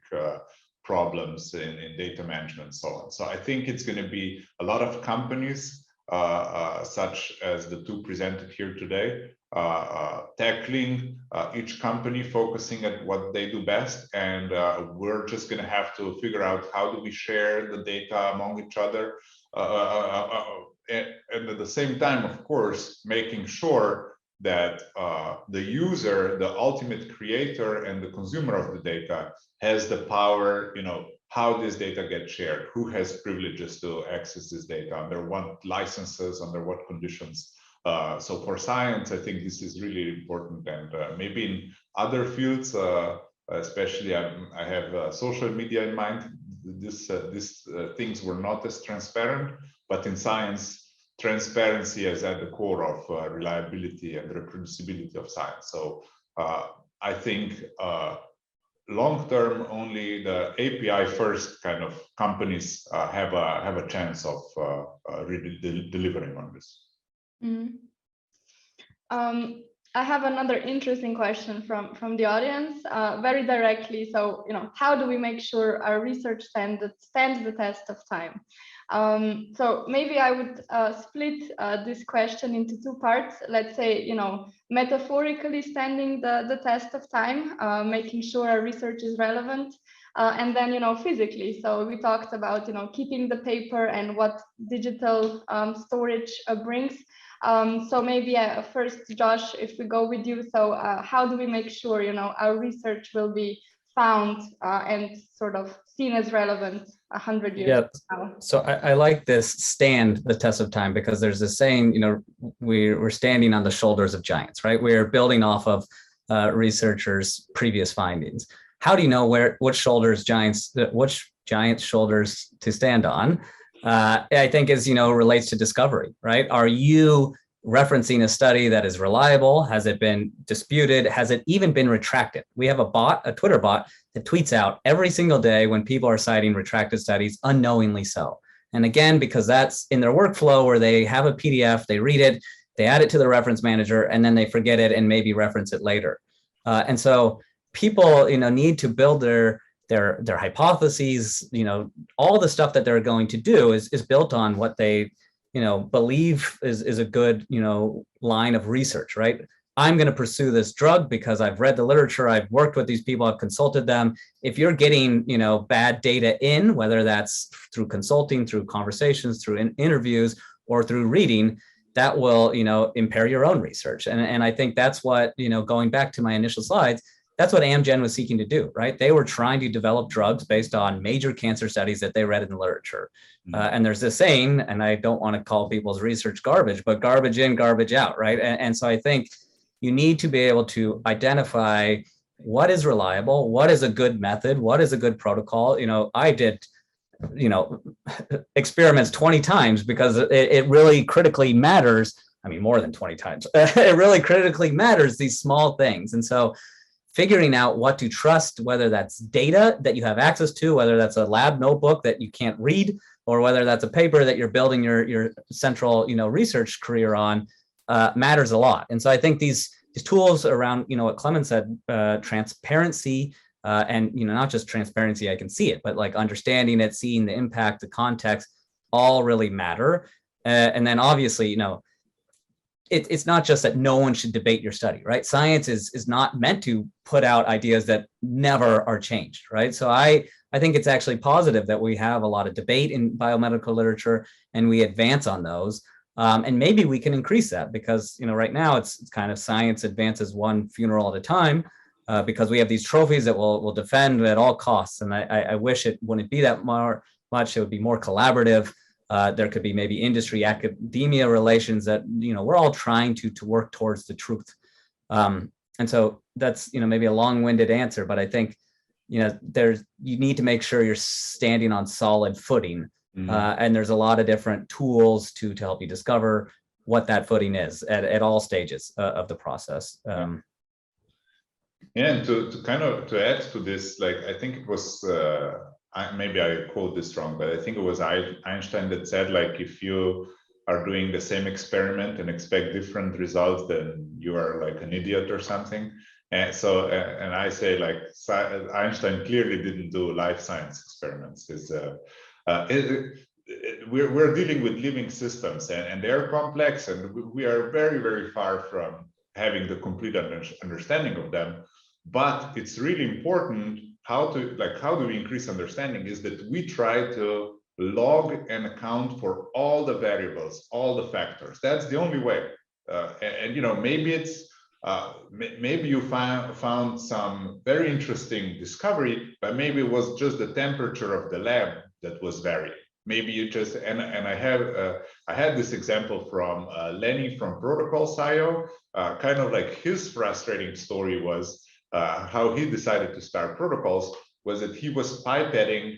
[SPEAKER 3] problems in data management and so on. So I think it's going to be a lot of companies such as the two presented here today, tackling each company, focusing at what they do best, and we're just going to have to figure out how do we share the data among each other, and at the same time, of course, making sure that the user, the ultimate creator and the consumer of the data has the power, how this data gets shared, who has privileges to access this data, under what licenses, under what conditions. So for science, I think this is really important, and maybe in other fields, especially I have social media in mind. These things were not as transparent, but in science, transparency is at the core of reliability and reproducibility of science. So I think long term, only the API first kind of companies have a chance of really delivering on this.
[SPEAKER 1] Mm. I have another interesting question from the audience, very directly. So, how do we make sure our research stands the test of time? So maybe I would split this question into two parts. Let's say, metaphorically standing the test of time, making sure our research is relevant, and then, physically. So we talked about, keeping the paper and what digital storage brings. So maybe first, Josh, if we go with you, so how do we make sure, our research will be found and sort of seen as relevant 100 years from now?
[SPEAKER 2] So I like this stand the test of time, because there's this saying, we're standing on the shoulders of giants, right? We're building off of researchers' previous findings. How do you know which giants' shoulders to stand on? I think relates to discovery, right? Are you referencing a study that is reliable? Has it been disputed? Has it even been retracted? We have a Twitter bot that tweets out every single day when people are citing retracted studies, unknowingly so. And again, because that's in their workflow, where they have a PDF, they read it, they add it to the reference manager, and then they forget it and maybe reference it later. And so people, need to build their hypotheses, all the stuff that they're going to do is built on what they, believe is a good, line of research, right? I'm going to pursue this drug because I've read the literature, I've worked with these people, I've consulted them. If you're getting, bad data in, whether that's through consulting, through conversations, through interviews, or through reading, that will, impair your own research. And I think that's what, going back to my initial slides, that's what Amgen was seeking to do, right? They were trying to develop drugs based on major cancer studies that they read in the literature. And there's this saying, and I don't want to call people's research garbage, but garbage in, garbage out, right? And so I think you need to be able to identify what is reliable, what is a good method, what is a good protocol. I did, experiments 20 times because it really critically matters. I mean, more than 20 times. It really critically matters, these small things. And so figuring out what to trust, whether that's data that you have access to, whether that's a lab notebook that you can't read, or whether that's a paper that you're building your central, research career on, matters a lot. And so I think these tools around, what Klemen said, transparency, and, not just transparency, I can see it, but like understanding it, seeing the impact, the context, all really matter. And then obviously, it's not just that no one should debate your study, right? Science is not meant to put out ideas that never are changed, right? So I think it's actually positive that we have a lot of debate in biomedical literature and we advance on those. And maybe we can increase that, because, right now it's kind of science advances one funeral at a time, because we have these trophies that we'll defend at all costs. And I wish it wouldn't be that much. It would be more collaborative. There could be maybe industry academia relations that, we're all trying to work towards the truth. And so that's, maybe a long-winded answer, but I think, you need to make sure you're standing on solid footing. And there's a lot of different tools to help you discover what that footing is at all stages of the process.
[SPEAKER 3] Yeah, and to add to this, like, I think it was, maybe I quote this wrong, but I think it was Einstein that said, like, if you are doing the same experiment and expect different results, then you are like an idiot or something. And so, and I say, like, Einstein clearly didn't do life science experiments. We're dealing with living systems, and they're complex, and we are very, very far from having the complete understanding of them. But it's really important how do we increase understanding is that we try to log and account for all the variables, all the factors. That's the only way. And maybe it's maybe you found some very interesting discovery, but maybe it was just the temperature of the lab that was varying. Maybe you just, and I had this example from Lenny from Protocols.io. Kind of like his frustrating story was how he decided to start Protocols was that he was pipetting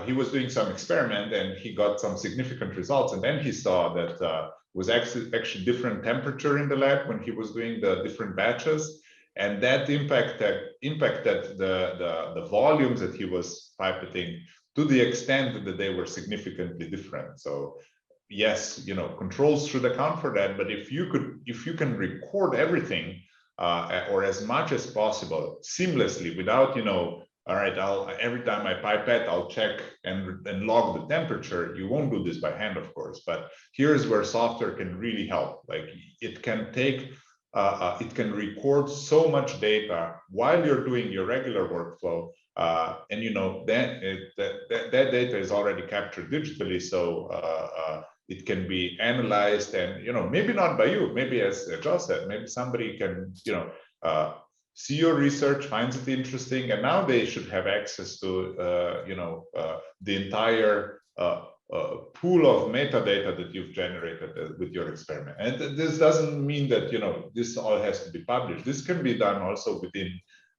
[SPEAKER 3] he was doing some experiment and he got some significant results. And then he saw that was actually different temperature in the lab when he was doing the different batches. And that impacted the volumes that he was pipetting to the extent that they were significantly different. So yes, controls should account for that. But if you can record everything or as much as possible seamlessly without, all right, every time I pipette, I'll check and log the temperature. You won't do this by hand, of course, but here's where software can really help. Like it can take, it can record so much data while you're doing your regular workflow. And that data is already captured digitally. So it can be analyzed and, maybe not by you, maybe as Josh said, maybe somebody can, see your research, finds it interesting, and now they should have access to, the entire pool of metadata that you've generated with your experiment. And this doesn't mean that, this all has to be published. This can be done also within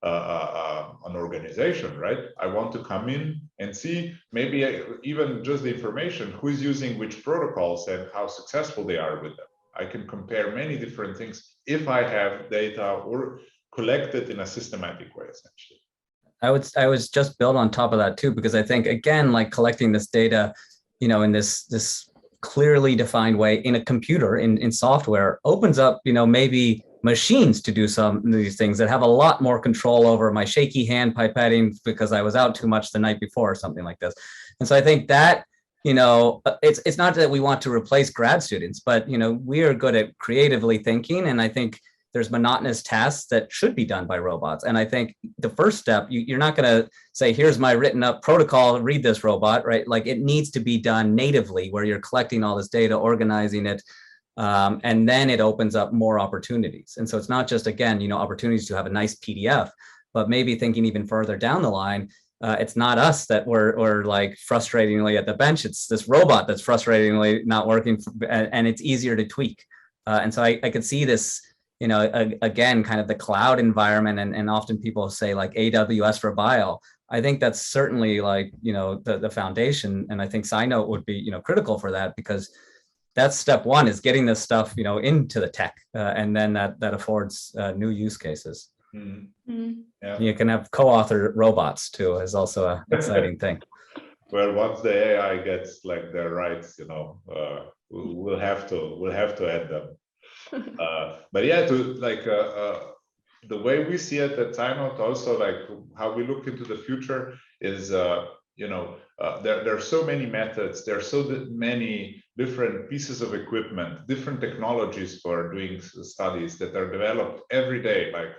[SPEAKER 3] an organization, right? I want to come in and see maybe even just the information, who is using which protocols and how successful they are with them. I can compare many different things if I have data or collected in a systematic way, essentially.
[SPEAKER 2] I was just build on top of that too, because I think, again, like collecting this data, in this clearly defined way in a computer, in software, opens up, maybe machines to do some of these things that have a lot more control over my shaky hand pipetting because I was out too much the night before or something like this. And so I think that, it's not that we want to replace grad students, but, we are good at creatively thinking. And I think there's monotonous tasks that should be done by robots. And I think the first step, you're not going to say, here's my written up protocol, read this robot, right? Like it needs to be done natively where you're collecting all this data, organizing it, and then it opens up more opportunities. And so it's not just, again, opportunities to have a nice PDF, but maybe thinking even further down the line, it's not us that we're like frustratingly at the bench. It's this robot that's frustratingly not working, and it's easier to tweak. And so I could see this, again, kind of the cloud environment, and often people say like AWS for bio. I think that's certainly like, the foundation. And I think SciNote would be, critical for that, because that's step one, is getting this stuff, into the tech. And then that affords new use cases. Mm-hmm. Yeah. You can have co-author robots too, is also an exciting thing.
[SPEAKER 3] Well, once the AI gets like their rights, we'll have to add them. But yeah, the way we see it at SciNote, also like how we look into the future is, there are so many methods, there are so many different pieces of equipment, different technologies for doing studies that are developed every day. Like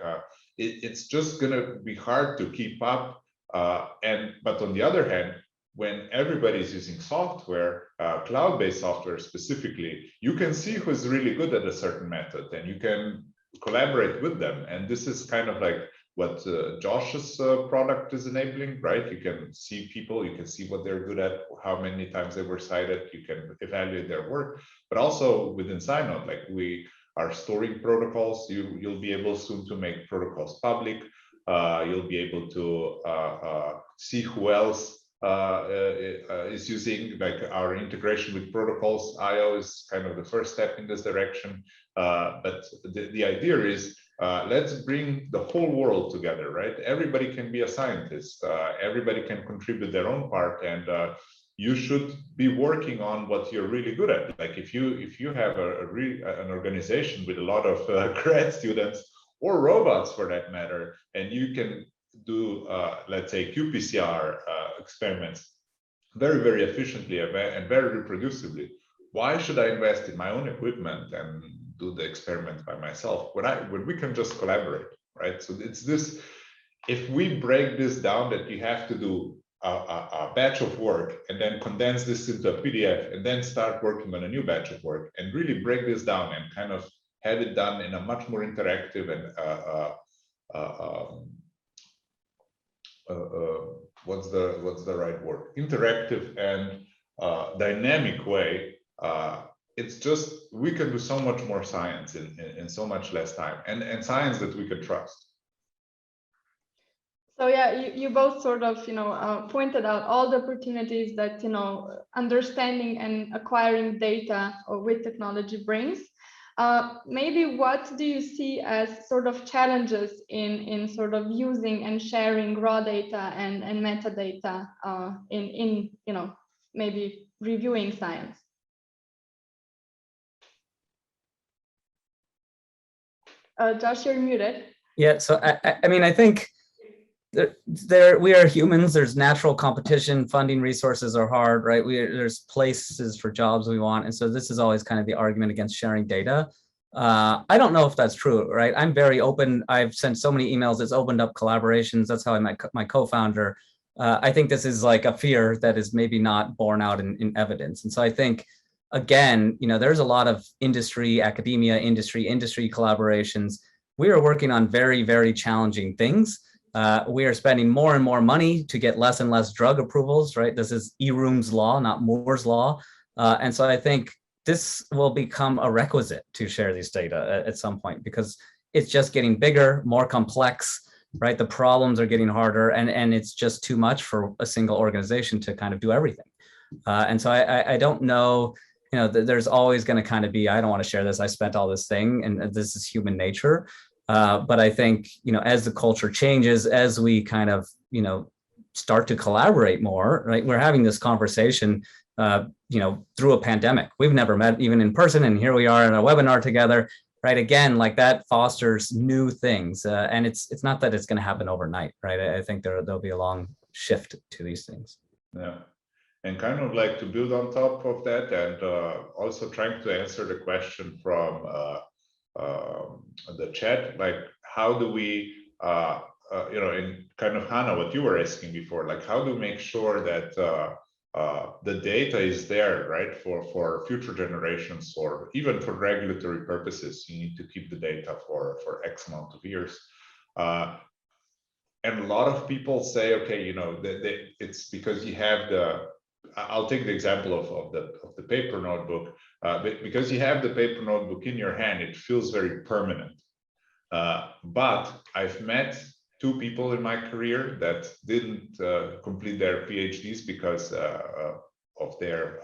[SPEAKER 3] it's just going to be hard to keep up. But on the other hand, when everybody is using software, cloud-based software specifically, you can see who's really good at a certain method and you can collaborate with them. And this is kind of like what Josh's product is enabling, right? You can see people, you can see what they're good at, how many times they were cited, you can evaluate their work. But also within SciNote, like we are storing protocols. You'll be able soon to make protocols public. You'll be able to see who else is using, like our integration with protocols. IO is kind of the first step in this direction. But the idea is, let's bring the whole world together, right? Everybody can be a scientist. Everybody can contribute their own part, and you should be working on what you're really good at. Like if you have an organization with a lot of grad students or robots for that matter, and you can do, let's say, qPCR experiments very, very efficiently and very reproducibly, why should I invest in my own equipment and do the experiments by myself when we can just collaborate, right? So it's this, if we break this down, that you have to do a batch of work and then condense this into a PDF and then start working on a new batch of work, and really break this down and kind of have it done in a much more interactive and what's the right word? Interactive and dynamic way. It's just, we can do so much more science in so much less time, and science that we can trust.
[SPEAKER 1] So yeah, you both sort of, pointed out all the opportunities that, understanding and acquiring data with technology brings. Maybe what do you see as sort of challenges in sort of using and sharing raw data and metadata in maybe reviewing science? Josh, you're muted.
[SPEAKER 2] Yeah, so I mean, I think we are humans. There's natural competition. Funding resources are hard, right? There's places for jobs we want, and so this is always kind of the argument against sharing data. I don't know if that's true, right? I'm very open. I've sent so many emails. It's opened up collaborations. That's how I met my co-founder. I think this is like a fear that is maybe not borne out in evidence, and so I think, again, there's a lot of industry, academia, industry collaborations. We are working on very, very challenging things. We are spending more and more money to get less and less drug approvals, right? This is Eroom's law, not Moore's law. And so I think this will become a requisite to share these data at some point, because it's just getting bigger, more complex, right? The problems are getting harder, and it's just too much for a single organization to kind of do everything. And so I don't know, there's always going to kind of be, I don't want to share this, I spent all this thing, and this is human nature. But I think, as the culture changes, as we kind of, start to collaborate more, right? We're having this conversation, through a pandemic. We've never met even in person, and here we are in a webinar together, right? Again, like that fosters new things. And it's not that it's going to happen overnight, right? I think there'll be a long shift to these things.
[SPEAKER 3] Yeah. And kind of like to build on top of that, and also trying to answer the question from the chat, like how do we, in kind of Hana, what you were asking before, like how do we make sure that the data is there, right, for future generations, or even for regulatory purposes? You need to keep the data for X amount of years. And a lot of people say, okay, it's because you have the, I'll take the example of the paper notebook, because you have the paper notebook in your hand, it feels very permanent. But I've met 2 people in my career that didn't complete their PhDs because of their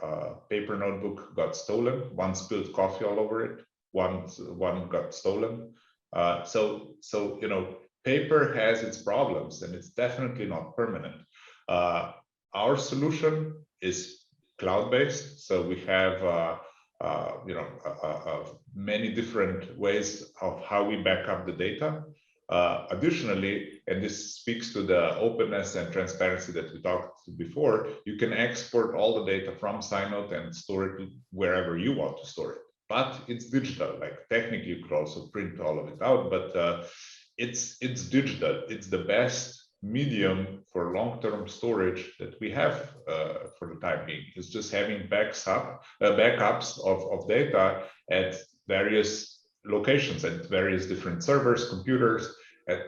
[SPEAKER 3] paper notebook got stolen. One spilled coffee all over it. One got stolen. So paper has its problems, and it's definitely not permanent. Our solution is cloud-based, so we have many different ways of how we back up the data. Additionally, and this speaks to the openness and transparency that we talked before, you can export all the data from SciNote and store it wherever you want to store it. But it's digital. Like technically, you could also print all of it out, but it's digital. It's the best medium for long-term storage that we have for the time being. It's just having backups of data at various locations, at various different servers, computers.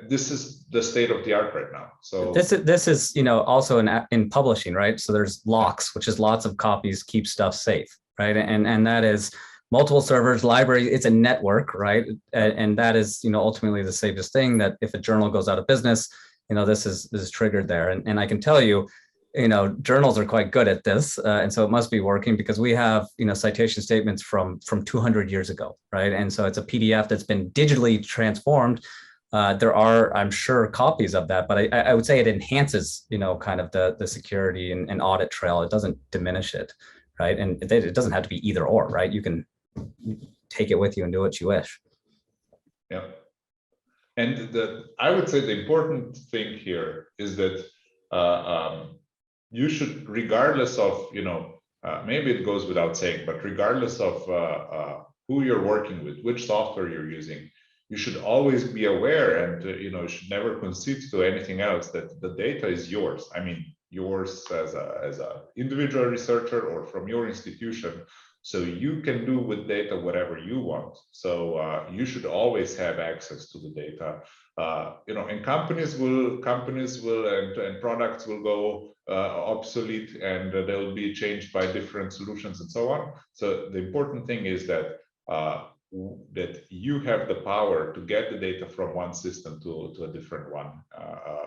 [SPEAKER 3] This is the state of the art right now. So
[SPEAKER 2] this is also in publishing, right? So there's locks, which is lots of copies, keep stuff safe, right? And that is multiple servers, library. It's a network, right? And that is ultimately the safest thing. That if a journal goes out of business, this is triggered there. And I can tell you, journals are quite good at this, and so it must be working, because we have citation statements from 200 years ago, right? And so it's a PDF that's been digitally transformed. There are, I'm sure, copies of that, but I would say it enhances kind of the security and audit trail. It doesn't diminish it, right? And it doesn't have to be either or, right? You can take it with you and do what you wish.
[SPEAKER 3] Yeah. And I would say the important thing here is that you should, regardless of, maybe it goes without saying, but regardless of who you're working with, which software you're using, you should always be aware, and you should never concede to anything else, that the data is yours. I mean, yours as a individual researcher or from your institution. So you can do with data whatever you want. So you should always have access to the data. And companies will and products will go obsolete, and they'll be changed by different solutions and so on. So the important thing is that that you have the power to get the data from one system to a different one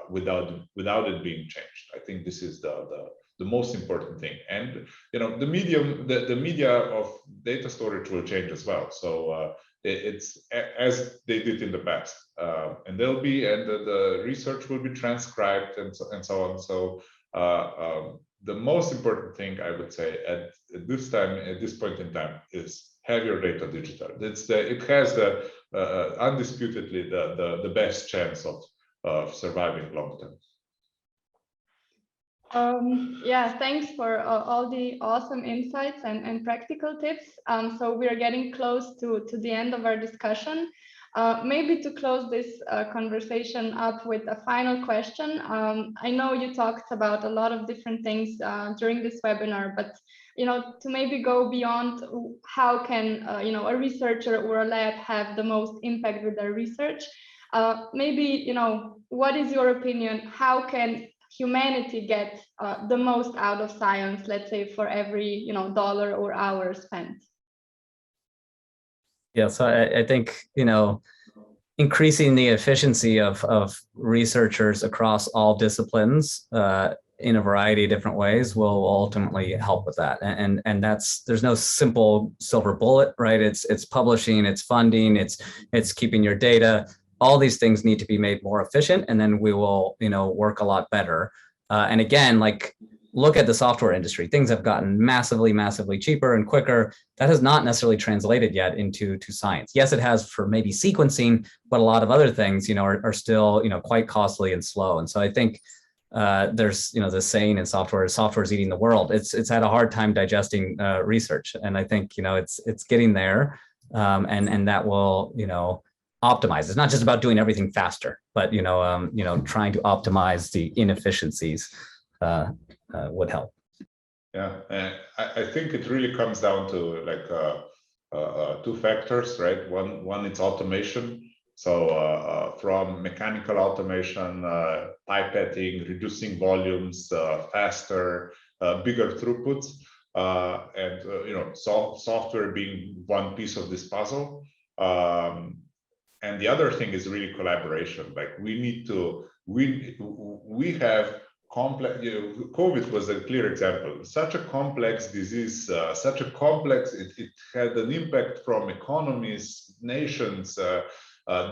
[SPEAKER 3] without it being changed. I think this is the most important thing. And the medium, the media of data storage will change as well. So it's as they did in the past, and the research will be transcribed and so on. So the most important thing I would say at this point in time is have your data digital. It has undisputedly the best chance of surviving long term.
[SPEAKER 1] Yeah, thanks for all the awesome insights and practical tips. So we are getting close to the end of our discussion. Maybe to close this conversation up with a final question. I know you talked about a lot of different things during this webinar, but to maybe go beyond how can a researcher or a lab have the most impact with their research. Maybe what is your opinion? How can humanity get the most out of science, let's say for every dollar or hour spent?
[SPEAKER 2] Yeah, so I think increasing the efficiency of researchers across all disciplines in a variety of different ways will ultimately help with that. And there's no simple silver bullet, right? It's publishing, it's funding, it's keeping your data. All these things need to be made more efficient, and then we will, work a lot better. And again, look at the software industry. Things have gotten massively, massively cheaper and quicker. That has not necessarily translated yet into science. Yes, it has for maybe sequencing, but a lot of other things, are still, quite costly and slow. And so I think there's, the saying in software is eating the world. It's had a hard time digesting research, and I think, it's getting there, and that will, optimize. It's not just about doing everything faster, but trying to optimize the inefficiencies would help.
[SPEAKER 3] Yeah, I think it really comes down to two factors, right? One it's automation. So from mechanical automation, pipetting, reducing volumes, faster, bigger throughputs, and software being one piece of this puzzle. And the other thing is really collaboration. We have complex, COVID was a clear example. Such a complex disease, it had an impact from economies, nations,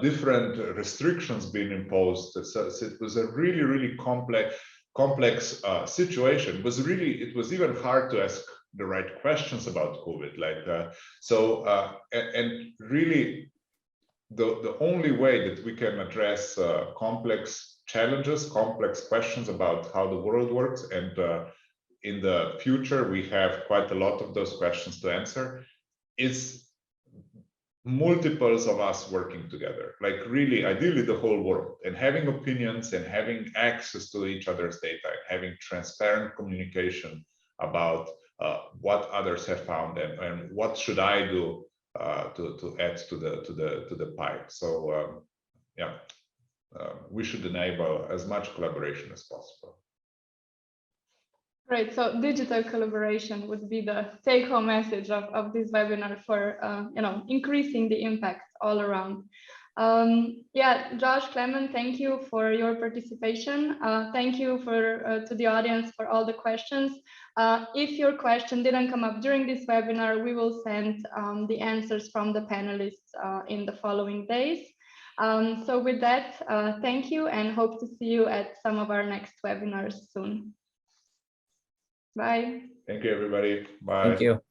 [SPEAKER 3] different restrictions being imposed. So it was a really, really complex situation. It was even hard to ask the right questions about COVID. And really, the only way that we can address complex challenges, complex questions about how the world works, and in the future we have quite a lot of those questions to answer, is multiples of us working together, really ideally the whole world, and having opinions and having access to each other's data, and having transparent communication about what others have found and what should I do to add to the pie. So yeah, we should enable as much collaboration as possible.
[SPEAKER 1] Great. So digital collaboration would be the take-home message of this webinar for increasing the impact all around. Yeah, Josh, Klemen, thank you for your participation. Thank you to the audience for all the questions. If your question didn't come up during this webinar, we will send the answers from the panelists in the following days. So with that, thank you, and hope to see you at some of our next webinars soon. Bye.
[SPEAKER 3] Thank you, everybody. Bye.
[SPEAKER 2] Thank you.